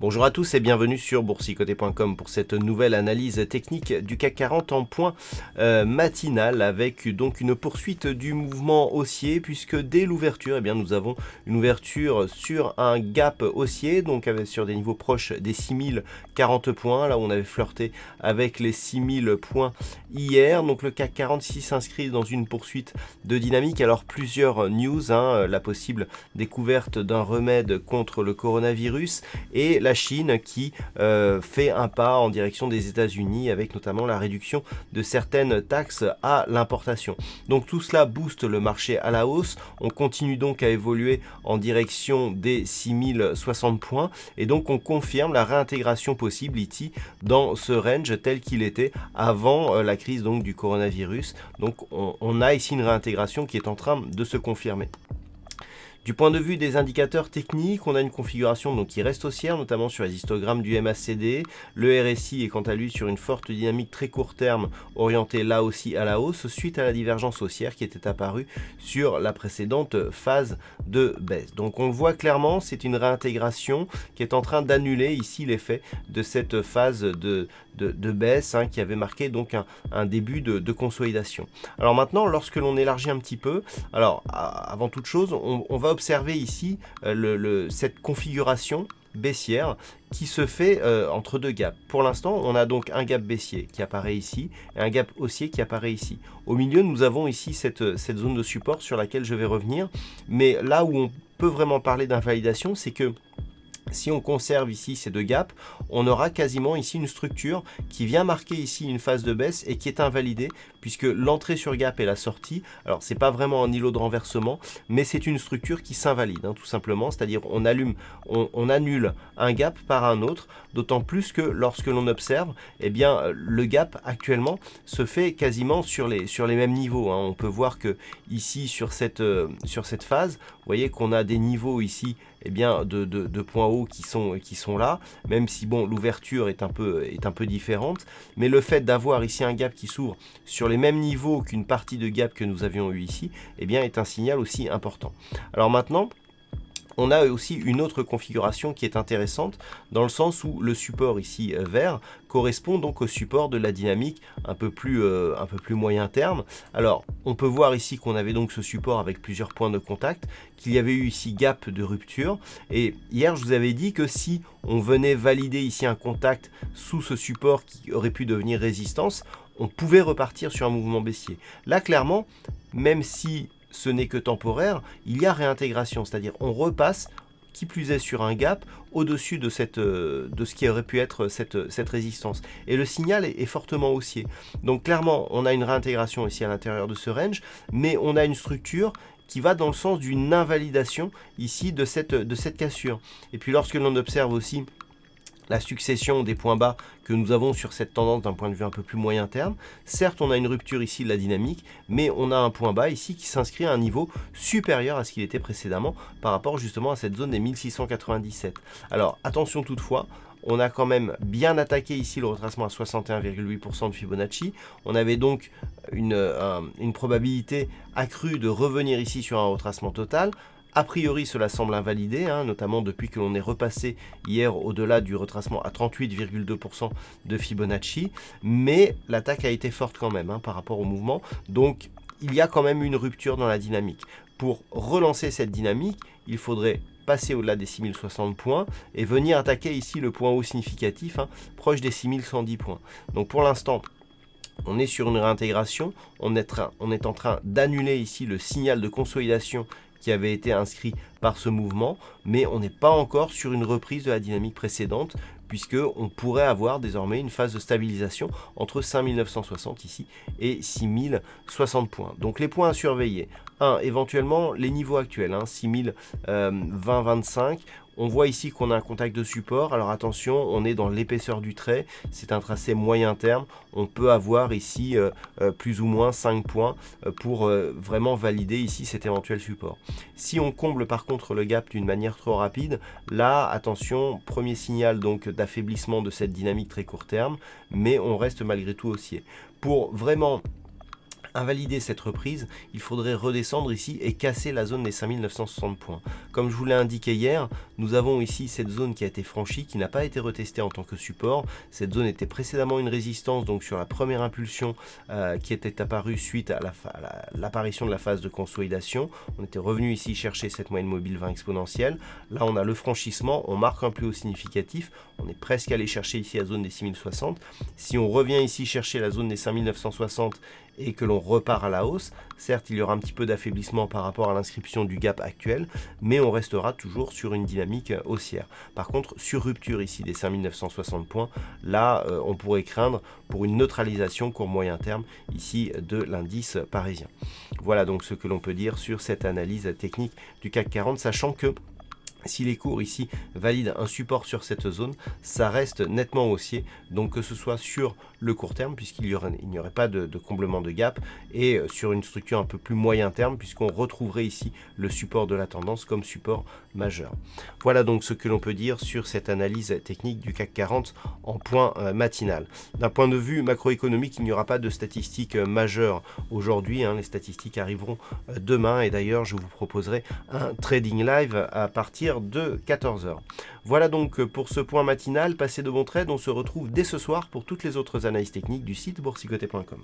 Bonjour à tous et bienvenue sur boursicoté.com pour cette nouvelle analyse technique du CAC 40 en point matinal avec donc une poursuite du mouvement haussier puisque dès l'ouverture, nous avons une ouverture sur un gap haussier, donc sur des niveaux proches des 6040 points, là où on avait flirté avec les 6000 points hier. Donc le CAC 40 ici s'inscrit dans une poursuite de dynamique. Alors plusieurs news, la possible découverte d'un remède contre le coronavirus et la Chine qui fait un pas en direction des États-Unis avec notamment la réduction de certaines taxes à l'importation. Donc tout cela booste le marché à la hausse. On continue donc à évoluer en direction des 6060 points et donc on confirme la réintégration possible ici dans ce range tel qu'il était avant la crise donc du coronavirus. Donc on a ici une réintégration qui est en train de se confirmer. Du point de vue des indicateurs techniques, on a une configuration donc qui reste haussière, notamment sur les histogrammes du MACD. Le RSI est quant à lui sur une forte dynamique très court terme, orientée là aussi à la hausse, suite à la divergence haussière qui était apparue sur la précédente phase de baisse. Donc on le voit clairement, c'est une réintégration qui est en train d'annuler ici l'effet de cette phase de baisse qui avait marqué donc un début de consolidation. Alors maintenant, lorsque l'on élargit un petit peu, alors avant toute chose, on va observer ici cette configuration baissière qui se fait entre deux gaps. Pour l'instant, on a donc un gap baissier qui apparaît ici et un gap haussier qui apparaît ici. Au milieu, nous avons ici cette zone de support sur laquelle je vais revenir. Mais là où on peut vraiment parler d'invalidation, c'est que si on conserve ici ces deux gaps, on aura quasiment ici une structure qui vient marquer ici une phase de baisse et qui est invalidée puisque l'entrée sur gap et la sortie, alors c'est pas vraiment un îlot de renversement, mais c'est une structure qui s'invalide tout simplement, c'est-à-dire on annule un gap par un autre, d'autant plus que lorsque l'on observe, le gap actuellement se fait quasiment sur les mêmes niveaux. On peut voir que ici sur cette phase, vous voyez qu'on a des niveaux ici de points hauts qui sont là, même si bon l'ouverture est un peu différente, mais le fait d'avoir ici un gap qui s'ouvre sur les mêmes niveaux qu'une partie de gap que nous avions eu ici, est un signal aussi important. Alors maintenant, on a aussi une autre configuration qui est intéressante dans le sens où le support ici vert correspond donc au support de la dynamique un peu plus moyen terme. Alors on peut voir ici qu'on avait donc ce support avec plusieurs points de contact, qu'il y avait eu ici gap de rupture et hier je vous avais dit que si on venait valider ici un contact sous ce support qui aurait pu devenir résistance, on pouvait repartir sur un mouvement baissier. Là clairement, même si ce n'est que temporaire, il y a réintégration, c'est-à-dire on repasse, qui plus est sur un gap, au-dessus de ce qui aurait pu être cette résistance. Et le signal est fortement haussier. Donc clairement, on a une réintégration ici à l'intérieur de ce range, mais on a une structure qui va dans le sens d'une invalidation ici de cette cassure. Et puis lorsque l'on observe aussi la succession des points bas que nous avons sur cette tendance d'un point de vue un peu plus moyen terme. Certes, on a une rupture ici de la dynamique, mais on a un point bas ici qui s'inscrit à un niveau supérieur à ce qu'il était précédemment par rapport justement à cette zone des 1697. Alors attention toutefois, on a quand même bien attaqué ici le retracement à 61,8% de Fibonacci. On avait donc une probabilité accrue de revenir ici sur un retracement total. A priori, cela semble invalidé, notamment depuis que l'on est repassé hier au-delà du retracement à 38,2% de Fibonacci, mais l'attaque a été forte quand même par rapport au mouvement, donc il y a quand même une rupture dans la dynamique. Pour relancer cette dynamique, il faudrait passer au-delà des 6060 points et venir attaquer ici le point haut significatif, proche des 6110 points. Donc pour l'instant, on est sur une réintégration, on est en train d'annuler ici le signal de consolidation qui avait été inscrit par ce mouvement, mais on n'est pas encore sur une reprise de la dynamique précédente, puisqu'on pourrait avoir désormais une phase de stabilisation entre 5960 ici et 6060 points. Donc les points à surveiller, éventuellement les niveaux actuels, 6020-25, on voit ici qu'on a un contact de support, alors attention, on est dans l'épaisseur du trait, c'est un tracé moyen terme, on peut avoir ici plus ou moins 5 points pour vraiment valider ici cet éventuel support. Si on comble par contre le gap d'une manière trop rapide, là attention, premier signal donc d'affaiblissement de cette dynamique très court terme, mais on reste malgré tout haussier. Pour vraiment invalider cette reprise, il faudrait redescendre ici et casser la zone des 5960 points. Comme je vous l'ai indiqué hier, nous avons ici cette zone qui a été franchie, qui n'a pas été retestée en tant que support. Cette zone était précédemment une résistance, donc sur la première impulsion qui était apparue suite à l'apparition de la phase de consolidation. On était revenu ici chercher cette moyenne mobile 20 exponentielle. Là, on a le franchissement, on marque un plus haut significatif. On est presque allé chercher ici la zone des 6060. Si on revient ici chercher la zone des 5960 et que l'on repart à la hausse, certes il y aura un petit peu d'affaiblissement par rapport à l'inscription du gap actuel, mais on restera toujours sur une dynamique haussière. Par contre, sur rupture ici des 5960 points, là on pourrait craindre pour une neutralisation court moyen terme ici de l'indice parisien. Voilà donc ce que l'on peut dire sur cette analyse technique du CAC 40, sachant que si les cours ici valident un support sur cette zone, ça reste nettement haussier, donc que ce soit sur le court terme, puisqu'il n'y aurait pas de comblement de gap, et sur une structure un peu plus moyen terme, puisqu'on retrouverait ici le support de la tendance comme support majeur. Voilà donc ce que l'on peut dire sur cette analyse technique du CAC 40 en point matinal. D'un point de vue macroéconomique, il n'y aura pas de statistiques majeures aujourd'hui, les statistiques arriveront demain, et d'ailleurs je vous proposerai un trading live à partir de 14h. Voilà donc pour ce point matinal, passez de bons trades, on se retrouve dès ce soir pour toutes les autres analyses techniques du site boursicoté.com.